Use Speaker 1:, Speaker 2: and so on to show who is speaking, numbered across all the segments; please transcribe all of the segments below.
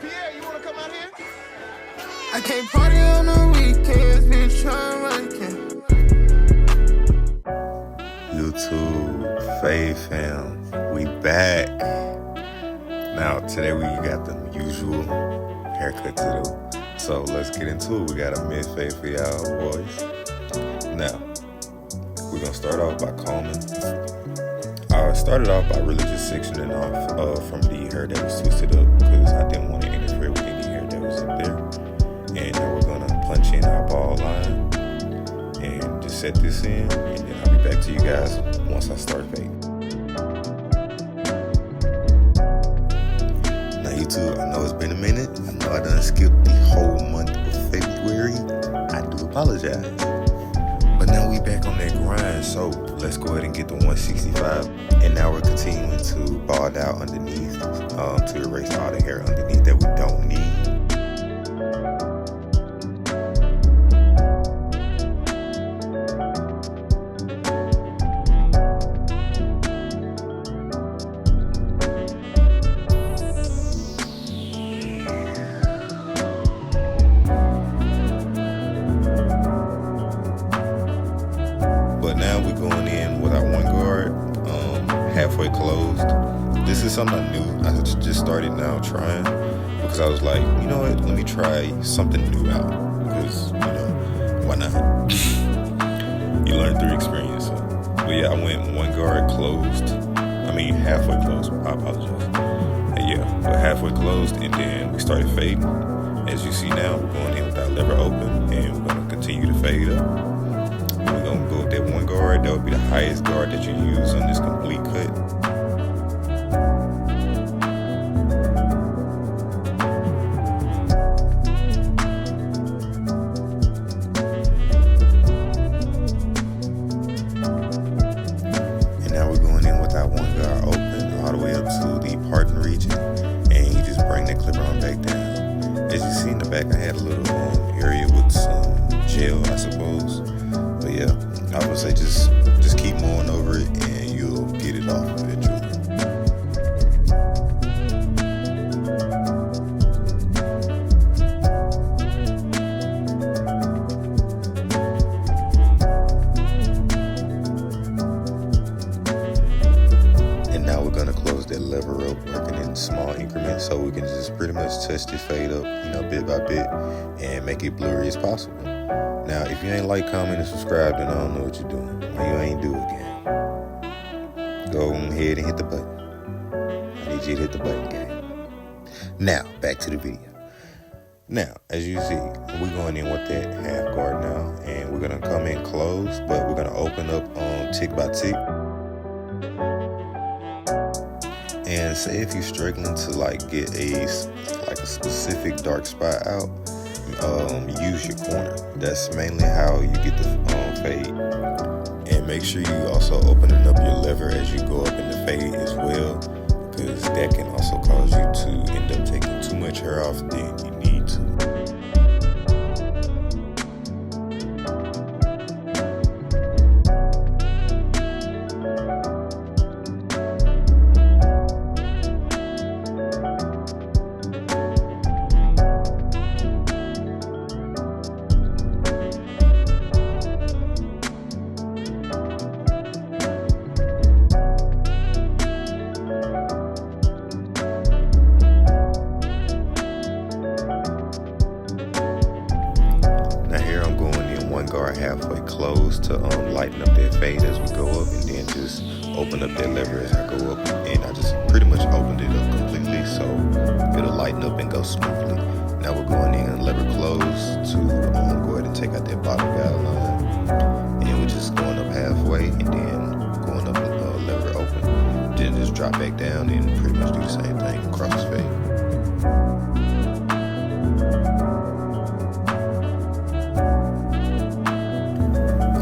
Speaker 1: Pierre, you wanna come out here?
Speaker 2: I can't party on the weekends, bitch, trying what I can.
Speaker 3: YouTube, Fave fam, we back. Now, today we got the usual haircut to do. So let's get into it. We got a mid-fade for y'all boys. Now, we're gonna start off by combing. I started off by really just sectioning off from the hair that was twisted up because I didn't want to interfere with any hair that was up there. And now we're gonna punch in our ball line and just set this in, and then I'll be back to you guys once I start fading. Now YouTube, I know it's been a minute. I know I done skipped the whole month of February. I do apologize. But now we back on that grind, so let's go ahead and get the 165. And now we're continuing to bald out underneath to erase all the hair underneath that we don't need. But now we're going in with our one guard, halfway closed. This is something new. I just started now trying because I was like, you know what? Let me try something new out because, you know, why not? You learn through experience. So. But yeah, I went one guard closed. I mean, halfway closed. I apologize. And yeah, but halfway closed, and then we started fading. As you see now, we're going in with our lever open, and we're going to continue to fade up. We're going to go with that one guard. That would be the highest guard that you use on this complete cut. And now we're going in with our one guard open all the way up to the parting region. And you just bring that clipper on back down. As you see in the back, I had a little area with some gel, I suppose. But yeah, I would say just keep mowing over it and you'll get it off eventually. And now we're gonna close that lever up, working in small increments so we can just pretty much touch the fade up, you know, bit by bit and make it blurry as possible. Now, if you ain't like, comment, and subscribe, then I don't know what you're doing. Why you ain't do it, gang? Go ahead and hit the button. I need you to hit the button, gang. Now, back to the video. Now, as you see, we're going in with that half guard now, and we're gonna come in close, but we're gonna open up tick by tick. And say if you're struggling to like get a specific dark spot out, use your corner. That's mainly how you get the fade. And make sure you also opening up your lever as you go up in the fade as well, because that can also cause you to end up taking too much hair off than you need to. Guard halfway closed to lighten up that fade as we go up, and then just open up that lever as I go up, and I just pretty much opened it up completely so it'll lighten up and go smoothly. Now we're going in lever close to go ahead and take out that bottom guideline, and we're just going up halfway and then going up lever open, then just drop back down and pretty much do the same thing across the fade.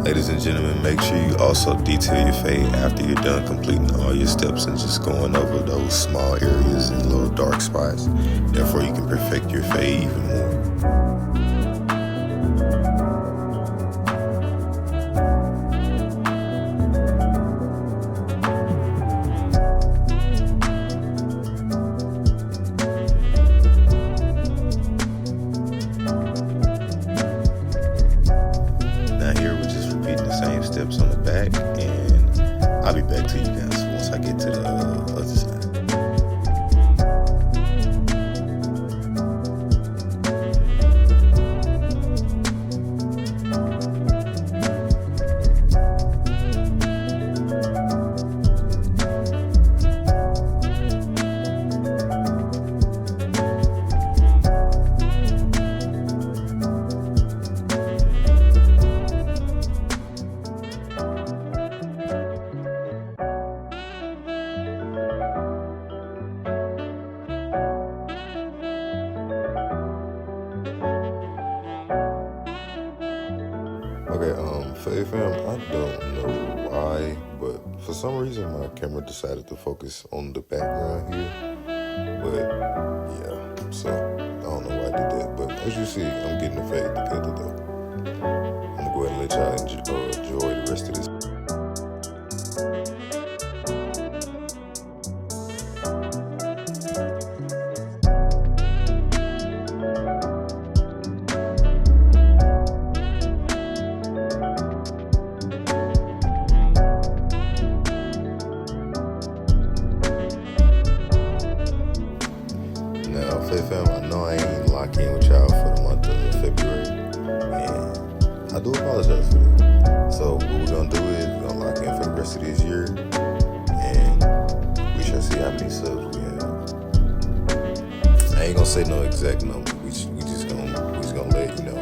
Speaker 3: Ladies and gentlemen, make sure you also detail your fade after you're done completing all your steps and just going over those small areas and little dark spots. Therefore, you can perfect your fade even more. Okay, fam, I don't know why, but for some reason my camera decided to focus on the background here. But yeah, so I don't know why I did that. But as you see, I'm getting the fade together though. I'm gonna go ahead and let y'all enjoy the rest of this. Now, fam, I know I ain't locked in with y'all for the month of February, and I do apologize for that. So what we're gonna do is we're gonna lock in for the rest of this year, and we shall see how many subs we have. I ain't gonna say no exact number. We just gonna let you know.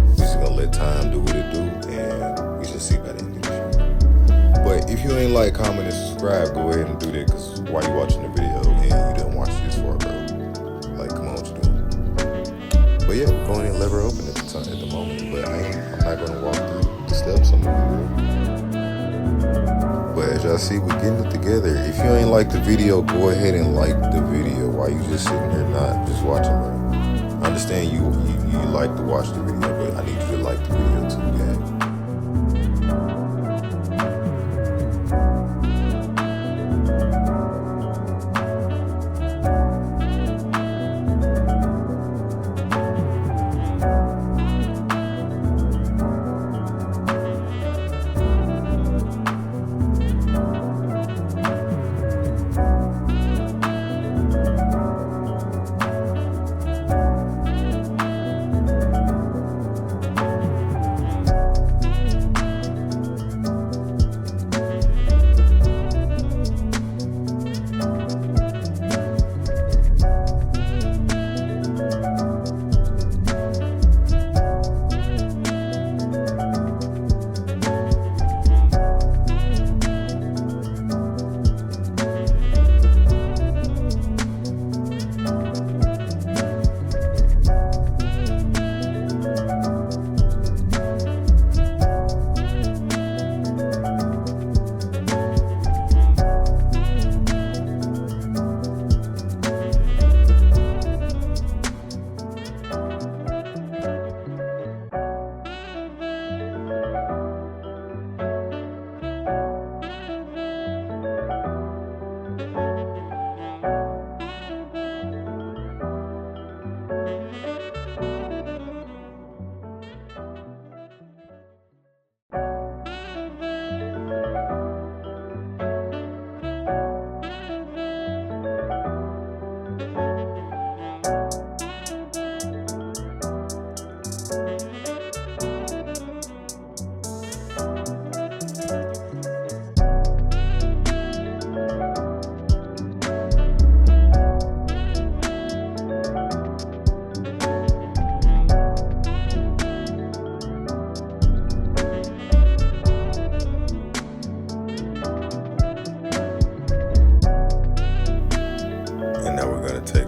Speaker 3: We just gonna let time do what it do, and we shall see by the end of this year. But if you ain't like, comment, and subscribe, go ahead and do that. Cause while you watching the video and you didn't watch this far, bro. Like, come on, what you doing? But yeah, we're going in lever open at the moment. But I'm not gonna walk through the steps. I'm gonna do it. But as y'all see, we're getting it together. If you ain't like the video, go ahead and like the video. While you just sitting there not just watching, bro. I understand you like to watch the video, but I need you to like the video too, gang.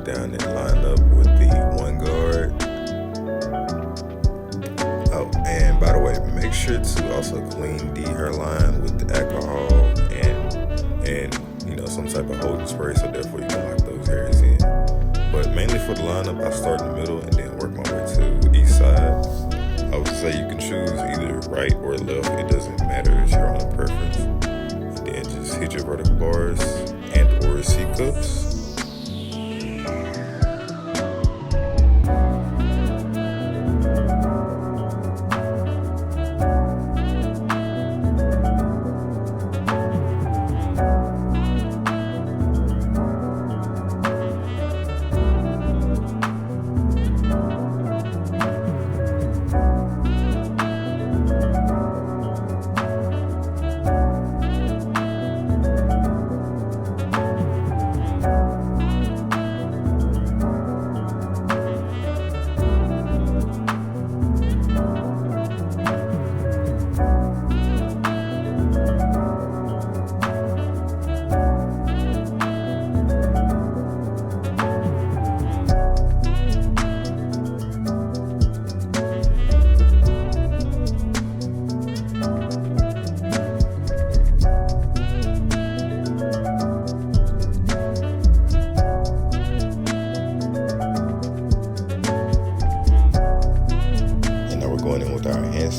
Speaker 3: Down and line up with the one guard. Oh, and by the way, make sure to also clean the hairline with the alcohol and you know, some type of holding spray, so therefore you can lock those hairs in. But mainly for the lineup, I start in the middle and then work my way to each side. I would say you can choose either right or left. It doesn't matter. It's your own preference. And then just hit your vertical bars and or C cups.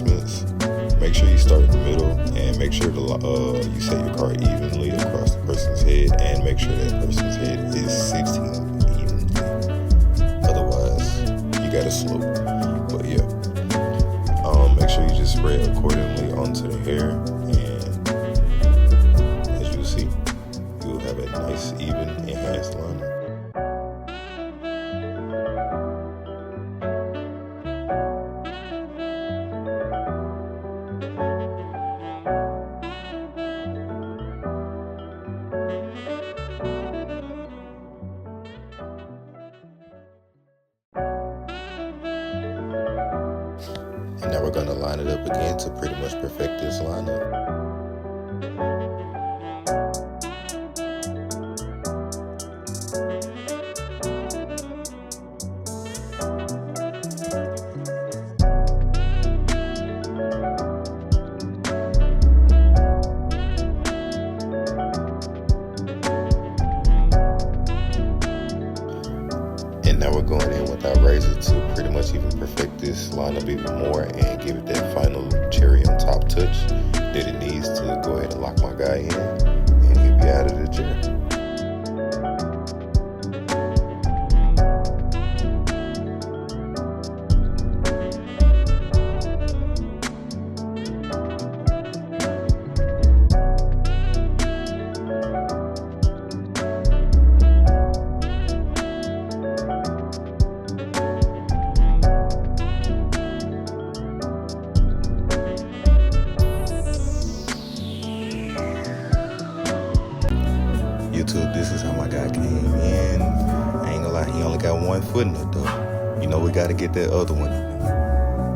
Speaker 3: adjustments. Make sure you start in the middle, and make sure you set your car evenly across the person's head, and make sure that person's head is 16 evenly. Otherwise, you got a slope. But yeah, make sure you just spray accordingly onto the hair, and as you'll see, you'll have a nice, even, enhanced liner. And now we're going to line it up again to pretty much perfect this lineup. Now we're going in with our razor to pretty much even perfect this lineup even more and give it that final cherry on top touch that it needs to go ahead and lock my guy in, and he'll be out of the chair. YouTube, this is how my guy came in. I ain't gonna lie, he only got one foot in it though. You know we gotta get that other one.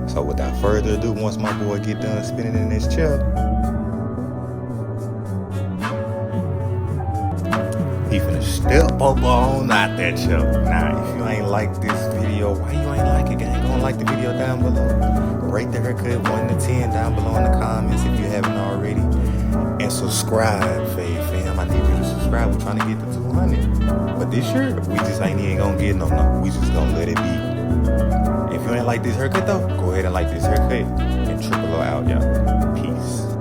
Speaker 3: So without further ado, once my boy get done spinning in his chair, he finna step up on out that chair. Now, if you ain't like this video, why you ain't like it, gang? Go and like the video down below. Rate the haircut 1 to 10 down below in the comments if you haven't already. And subscribe, fam. I need you to subscribe. We're trying to get to 200. But this year, we just ain't even gonna get no. We just gonna let it be. If you ain't like this haircut though, go ahead and like this haircut. And Triiipleooo out, y'all. Peace.